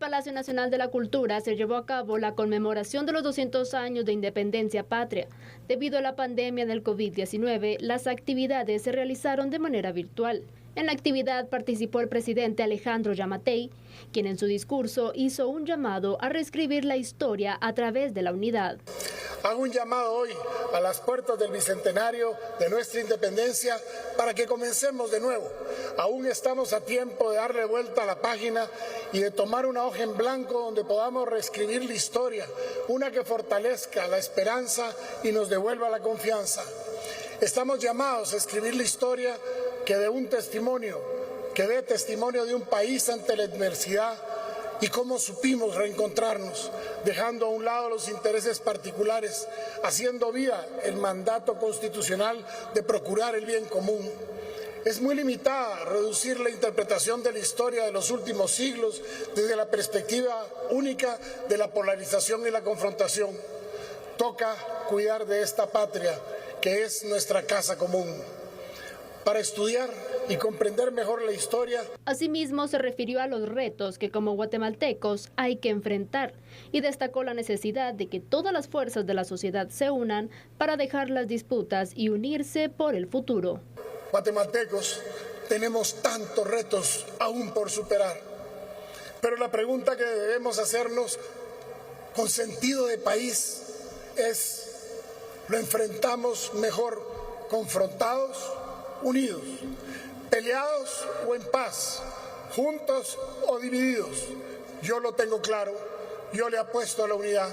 Palacio Nacional de la Cultura se llevó a cabo la conmemoración de los 200 años de independencia patria. Debido a la pandemia del COVID-19, las actividades se realizaron de manera virtual. En la actividad participó el presidente Alejandro Yamatei, quien en su discurso hizo un llamado a reescribir la historia a través de la unidad. Hago un llamado hoy a las puertas del bicentenario de nuestra independencia para que comencemos de nuevo. Aún estamos a tiempo de darle vuelta a la página y de tomar una hoja en blanco donde podamos reescribir la historia, una que fortalezca la esperanza y nos devuelva la confianza. Estamos llamados a escribir la historia que dé testimonio de un país ante la adversidad y cómo supimos reencontrarnos, dejando a un lado los intereses particulares, haciendo vida el mandato constitucional de procurar el bien común. Es muy limitada reducir la interpretación de la historia de los últimos siglos desde la perspectiva única de la polarización y la confrontación. Toca cuidar de esta patria, que es nuestra casa común. Para estudiar y comprender mejor la historia. Asimismo, se refirió a los retos que como guatemaltecos hay que enfrentar y destacó la necesidad de que todas las fuerzas de la sociedad se unan para dejar las disputas y unirse por el futuro. Guatemaltecos, tenemos tantos retos aún por superar, pero la pregunta que debemos hacernos con sentido de país es: ¿lo enfrentamos mejor confrontados, unidos, peleados o en paz, juntos o divididos? Yo lo tengo claro, yo le apuesto a la unidad.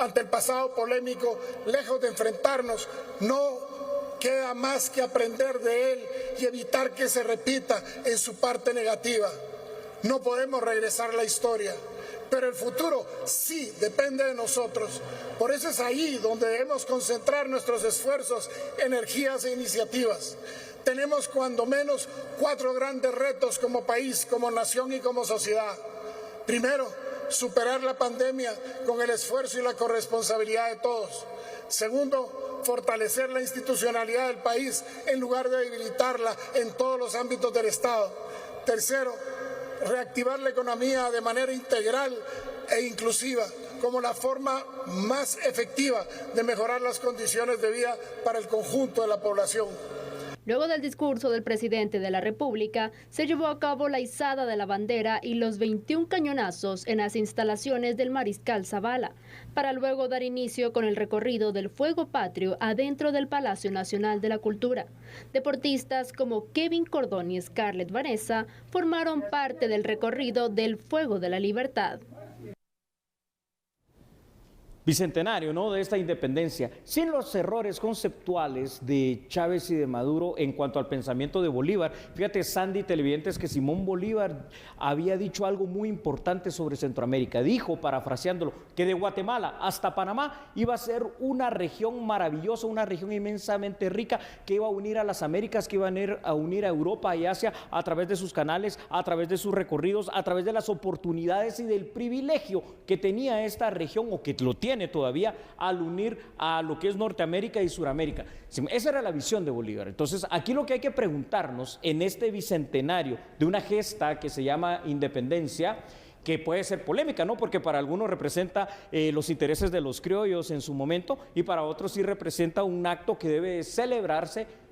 Ante el pasado polémico, lejos de enfrentarnos, no queda más que aprender de él y evitar que se repita en su parte negativa. No podemos regresar la historia, pero el futuro sí depende de nosotros. Por eso es ahí donde debemos concentrar nuestros esfuerzos, energías e iniciativas. Tenemos cuando menos 4 grandes retos como país, como nación y como sociedad. Primero, superar la pandemia con el esfuerzo y la corresponsabilidad de todos. Segundo, fortalecer la institucionalidad del país en lugar de debilitarla en todos los ámbitos del Estado. Tercero, reactivar la economía de manera integral e inclusiva como la forma más efectiva de mejorar las condiciones de vida para el conjunto de la población. Luego del discurso del presidente de la República, se llevó a cabo la izada de la bandera y los 21 cañonazos en las instalaciones del Mariscal Zavala, para luego dar inicio con el recorrido del fuego patrio adentro del Palacio Nacional de la Cultura. Deportistas como Kevin Cordón y Scarlett Vanessa formaron parte del recorrido del Fuego de la Libertad. Bicentenario, ¿no?, de esta independencia, sin los errores conceptuales de Chávez y de Maduro en cuanto al pensamiento de Bolívar. Fíjate, Sandy, televidentes, que Simón Bolívar había dicho algo muy importante sobre Centroamérica. Dijo, parafraseándolo, que de Guatemala hasta Panamá iba a ser una región maravillosa, una región inmensamente rica, que iba a unir a las Américas, que iba a unir a Europa y Asia a través de sus canales, a través de sus recorridos, a través de las oportunidades y del privilegio que tenía esta región, o que lo tiene todavía, al unir a lo que es Norteamérica y Suramérica. Esa era la visión de Bolívar. Entonces, aquí lo que hay que preguntarnos en este bicentenario de una gesta que se llama independencia, que puede ser polémica, ¿no?, porque para algunos representa los intereses de los criollos en su momento, y para otros sí representa un acto que debe celebrarse.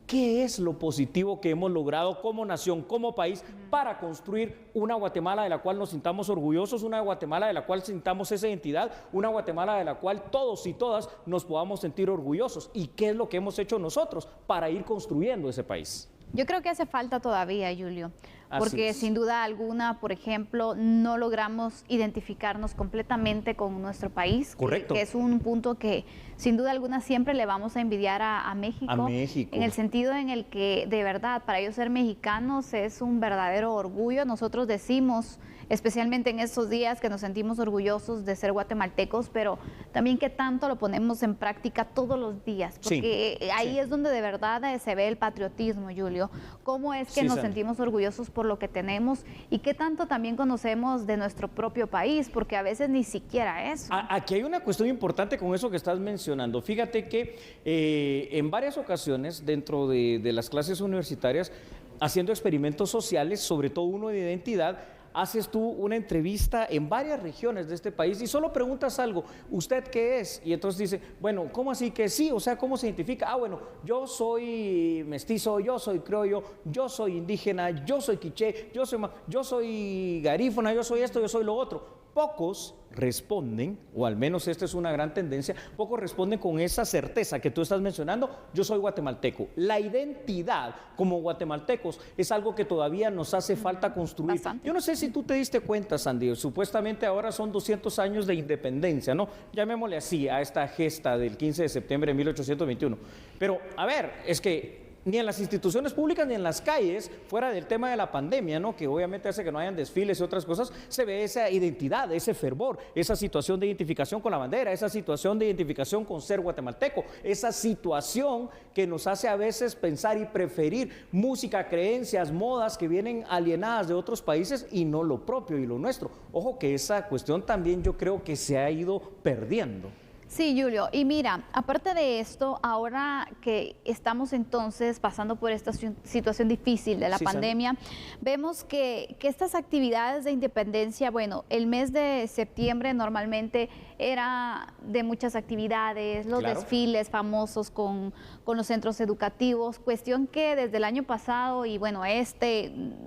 ¿Qué es lo positivo que hemos logrado como nación, como país, para construir una Guatemala de la cual nos sintamos orgullosos, una Guatemala de la cual sintamos esa identidad, una Guatemala de la cual todos y todas nos podamos sentir orgullosos? ¿Y qué es lo que hemos hecho nosotros para ir construyendo ese país? Yo creo que hace falta todavía, Julio, porque sin duda alguna, por ejemplo, no logramos identificarnos completamente con nuestro país. Correcto. Que es un punto que sin duda alguna siempre le vamos a envidiar a México. A México. En el sentido en el que, de verdad, para ellos ser mexicanos es un verdadero orgullo. Nosotros decimos, especialmente en estos días, que nos sentimos orgullosos de ser guatemaltecos, pero también que tanto lo ponemos en práctica todos los días, porque ahí es donde de verdad se ve el patriotismo, Julio. Cómo es que nos sentimos orgullosos por lo que tenemos y qué tanto también conocemos de nuestro propio país, porque a veces ni siquiera eso. Aquí hay una cuestión importante con eso que estás mencionando. Fíjate que en varias ocasiones dentro de las clases universitarias, haciendo experimentos sociales, sobre todo uno de identidad, haces tú una entrevista en varias regiones de este país y solo preguntas algo, ¿usted qué es? Y entonces dice, bueno, ¿cómo así que sí? O sea, ¿cómo se identifica? Ah, bueno, yo soy mestizo, yo soy criollo, yo soy indígena, yo soy quiché, yo soy garífuna, yo soy esto, yo soy lo otro. Pocos responden, o al menos esta es una gran tendencia, pocos responden con esa certeza que tú estás mencionando, yo soy guatemalteco. La identidad como guatemaltecos es algo que todavía nos hace falta construir. Bastante. Yo no sé si tú te diste cuenta, Sandy, supuestamente ahora son 200 años de independencia, ¿no? Llamémosle así a esta gesta del 15 de septiembre de 1821. Pero, a ver, es que ni en las instituciones públicas ni en las calles, fuera del tema de la pandemia, ¿no? Que obviamente hace que no hayan desfiles y otras cosas, se ve esa identidad, ese fervor, esa situación de identificación con la bandera, esa situación de identificación con ser guatemalteco, esa situación que nos hace a veces pensar y preferir música, creencias, modas que vienen alienadas de otros países y no lo propio y lo nuestro. Ojo que esa cuestión también yo creo que se ha ido perdiendo. Sí, Julio, y mira, aparte de esto, ahora que estamos entonces pasando por esta situación difícil de la pandemia, vemos que estas actividades de independencia, bueno, el mes de septiembre normalmente era de muchas actividades, los desfiles famosos con los centros educativos, cuestión que desde el año pasado y bueno,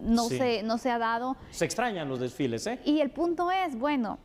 no se ha dado. Se extrañan los desfiles, ¿eh? Y el punto es, bueno,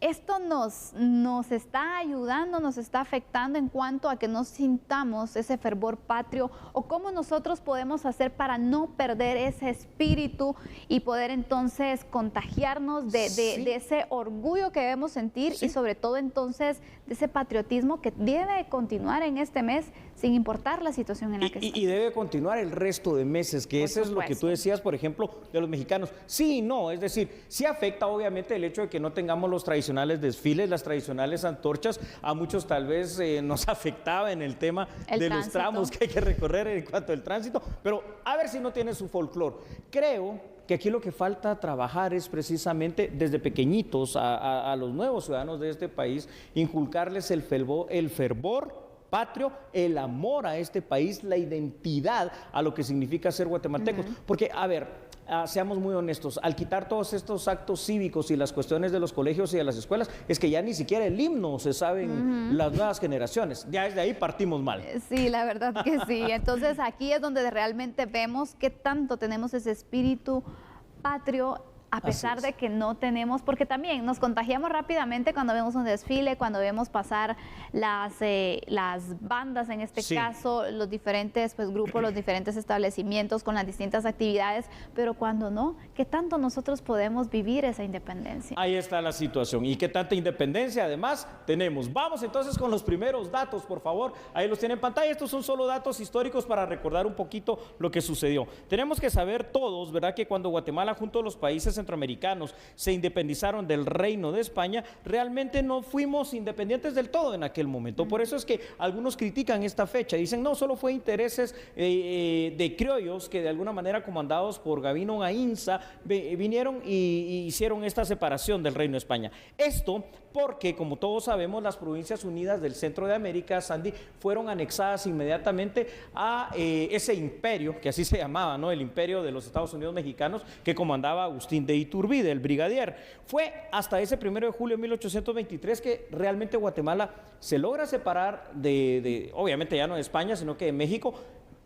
esto nos está ayudando, nos está afectando en cuanto a que no sintamos ese fervor patrio o cómo nosotros podemos hacer para no perder ese espíritu y poder entonces contagiarnos de ese orgullo que debemos sentir y sobre todo entonces de ese patriotismo que debe continuar en este mes sin importar la situación en la que estamos. Y debe continuar el resto de meses, que eso es lo que tú decías, por ejemplo, de los mexicanos. Sí y no, es decir, sí afecta obviamente el hecho de que no tengamos los tradicionales desfiles, las tradicionales antorchas. A muchos tal vez nos afectaba en el tema de los tramos que hay que recorrer en cuanto al tránsito, pero a ver si no tiene su folclore. Creo que aquí lo que falta trabajar es precisamente desde pequeñitos a los nuevos ciudadanos de este país, inculcarles el fervor patrio, el amor a este país, la identidad a lo que significa ser guatemaltecos. Porque, a ver, seamos muy honestos, al quitar todos estos actos cívicos y las cuestiones de los colegios y de las escuelas, es que ya ni siquiera el himno se saben las nuevas generaciones. Ya desde ahí partimos mal. Sí, la verdad que sí. Entonces aquí es donde realmente vemos qué tanto tenemos ese espíritu patrio, a pesar de que no tenemos, porque también nos contagiamos rápidamente cuando vemos un desfile, cuando vemos pasar las bandas, en este caso, los diferentes grupos, los diferentes establecimientos con las distintas actividades, pero cuando no, ¿qué tanto nosotros podemos vivir esa independencia? Ahí está la situación. ¿Y qué tanta independencia además tenemos? Vamos entonces con los primeros datos, por favor. Ahí los tienen en pantalla. Estos son solo datos históricos para recordar un poquito lo que sucedió. Tenemos que saber todos, ¿verdad?, que cuando Guatemala junto a los países centroamericanos se independizaron del Reino de España, realmente no fuimos independientes del todo en aquel momento. Por eso es que algunos critican esta fecha, dicen no, solo fue intereses de criollos que de alguna manera comandados por Gavino Gainza vinieron y hicieron esta separación del Reino de España. Esto porque, como todos sabemos, las Provincias Unidas del Centro de América, Sandy, fueron anexadas inmediatamente a ese imperio, que así se llamaba, ¿no?, el imperio de los Estados Unidos mexicanos, que comandaba Agustín de Iturbide, el brigadier. Fue hasta ese 1 de julio de 1823 que realmente Guatemala se logra separar obviamente ya no de España, sino que de México.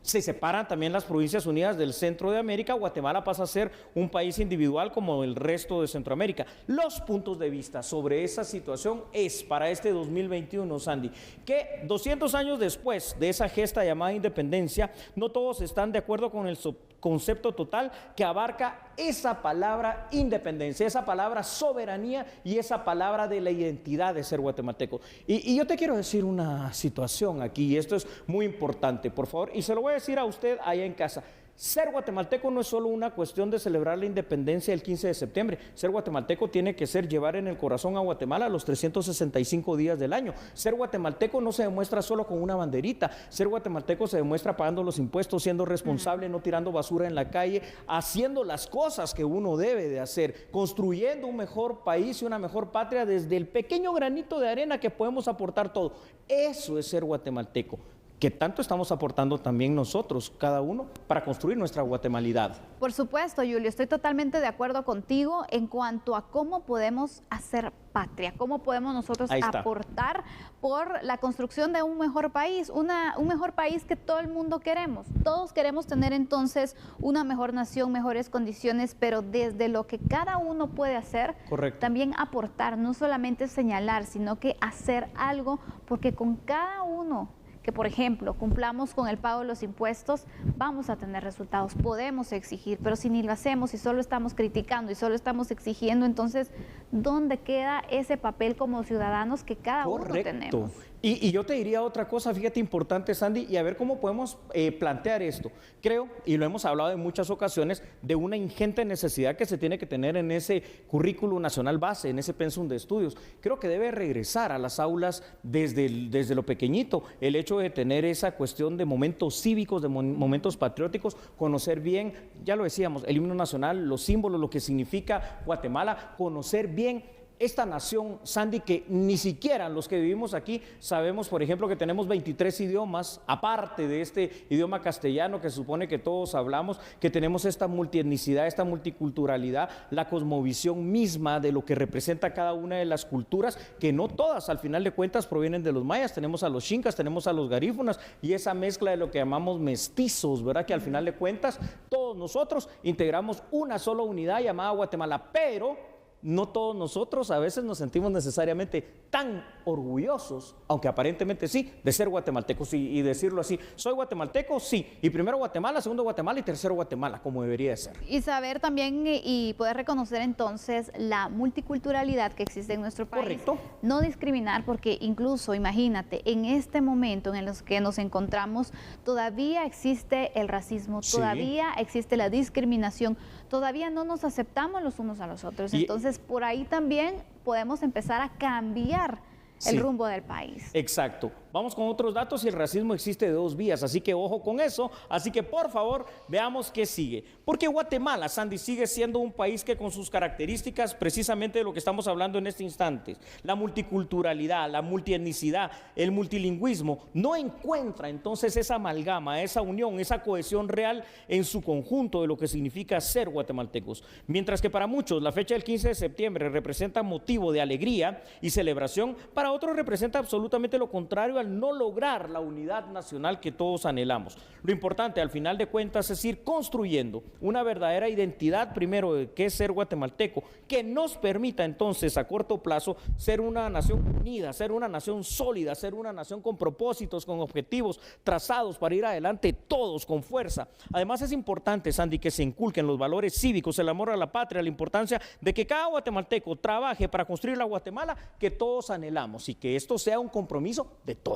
Se separan también las Provincias Unidas del Centro de América. Guatemala pasa a ser un país individual como el resto de Centroamérica. Los puntos de vista sobre esa situación es para este 2021, Sandy, que 200 años después de esa gesta llamada independencia, no todos están de acuerdo con el concepto total que abarca esa palabra independencia, esa palabra soberanía y esa palabra de la identidad de ser guatemalteco. Y yo te quiero decir una situación aquí, y esto es muy importante, por favor, y se lo voy a decir a usted allá en casa. Ser guatemalteco no es solo una cuestión de celebrar la independencia el 15 de septiembre. Ser guatemalteco tiene que ser llevar en el corazón a Guatemala los 365 días del año. Ser guatemalteco no se demuestra solo con una banderita. Ser guatemalteco se demuestra pagando los impuestos, siendo responsable, no tirando basura en la calle, haciendo las cosas que uno debe de hacer, construyendo un mejor país y una mejor patria desde el pequeño granito de arena que podemos aportar todo. Eso es ser guatemalteco. ¿qué tanto estamos aportando también nosotros, cada uno, para construir nuestra guatemalidad? Por supuesto, Julio, estoy totalmente de acuerdo contigo en cuanto a cómo podemos hacer patria, cómo podemos nosotros aportar por la construcción de un mejor país, un mejor país que todo el mundo queremos. Todos queremos tener entonces una mejor nación, mejores condiciones, pero desde lo que cada uno puede hacer, también aportar, no solamente señalar, sino que hacer algo, porque con cada uno que, por ejemplo, cumplamos con el pago de los impuestos, vamos a tener resultados, podemos exigir, pero si ni lo hacemos y solo estamos criticando y solo estamos exigiendo, entonces, ¿dónde queda ese papel como ciudadanos que cada uno tenemos? Y yo te diría otra cosa, fíjate, importante, Sandy, y a ver cómo podemos plantear esto. Creo, y lo hemos hablado en muchas ocasiones, de una ingente necesidad que se tiene que tener en ese currículo nacional base, en ese pensum de estudios. Creo que debe regresar a las aulas desde lo pequeñito, el hecho de tener esa cuestión de momentos cívicos, de momentos patrióticos, conocer bien, ya lo decíamos, el himno nacional, los símbolos, lo que significa Guatemala, conocer bien esta nación, Sandy, que ni siquiera los que vivimos aquí sabemos, por ejemplo, que tenemos 23 idiomas, aparte de este idioma castellano que se supone que todos hablamos, que tenemos esta multietnicidad, esta multiculturalidad, la cosmovisión misma de lo que representa cada una de las culturas, que no todas, al final de cuentas, provienen de los mayas. Tenemos a los xincas, tenemos a los garífunas, y esa mezcla de lo que llamamos mestizos, ¿verdad? Que al final de cuentas, todos nosotros integramos una sola unidad llamada Guatemala, pero no todos nosotros a veces nos sentimos necesariamente tan orgullosos, aunque aparentemente sí, de ser guatemaltecos y decirlo así. Soy guatemalteco, sí, y primero Guatemala, segundo Guatemala y tercero Guatemala, como debería de ser. Y saber también y poder reconocer entonces la multiculturalidad que existe en nuestro país. Correcto. No discriminar, porque incluso, imagínate, en este momento en el que nos encontramos, todavía existe el racismo, todavía existe la discriminación, todavía no nos aceptamos los unos a los otros. Entonces, por ahí también podemos empezar a cambiar el rumbo del país. Exacto. Vamos con otros datos y el racismo existe de dos vías, así que ojo con eso. Así que por favor veamos qué sigue. Porque Guatemala, Sandy, sigue siendo un país que con sus características, precisamente de lo que estamos hablando en este instante, la multiculturalidad, la multietnicidad, el multilingüismo, no encuentra entonces esa amalgama, esa unión, esa cohesión real en su conjunto de lo que significa ser guatemaltecos. Mientras que para muchos la fecha del 15 de septiembre representa motivo de alegría y celebración, para otros representa absolutamente lo contrario al no lograr la unidad nacional que todos anhelamos. Lo importante al final de cuentas es ir construyendo una verdadera identidad, primero, de qué es ser guatemalteco, que nos permita entonces a corto plazo ser una nación unida, ser una nación sólida, ser una nación con propósitos, con objetivos trazados para ir adelante todos con fuerza. Además es importante, Sandy, que se inculquen los valores cívicos, el amor a la patria, la importancia de que cada guatemalteco trabaje para construir la Guatemala que todos anhelamos y que esto sea un compromiso de todos.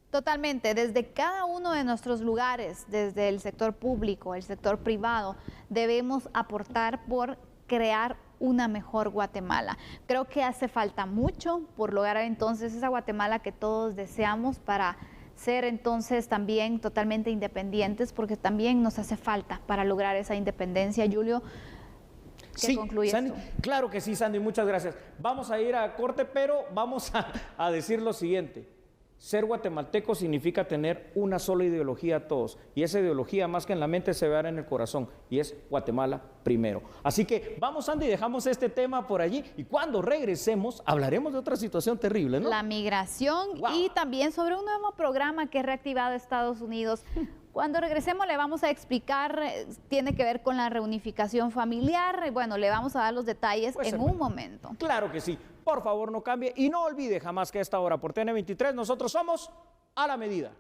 Totalmente, desde cada uno de nuestros lugares, desde el sector público, el sector privado, debemos aportar por crear una mejor Guatemala. Creo que hace falta mucho por lograr entonces esa Guatemala que todos deseamos para ser entonces también totalmente independientes, porque también nos hace falta para lograr esa independencia. Julio, ¿qué concluye Sandy, esto? Claro que sí, Sandy, muchas gracias. Vamos a ir a corte, pero vamos a decir lo siguiente. Ser guatemalteco significa tener una sola ideología todos, y esa ideología más que en la mente se ve en el corazón, y es Guatemala primero. Así que vamos, Andy, dejamos este tema por allí, y cuando regresemos hablaremos de otra situación terrible, ¿no? La migración, y también sobre un nuevo programa que ha reactivado Estados Unidos. Cuando regresemos le vamos a explicar, tiene que ver con la reunificación familiar, bueno, le vamos a dar los detalles en un momento. Claro que sí. Por favor, no cambie y no olvide jamás que a esta hora por TN23 nosotros somos A la Medida.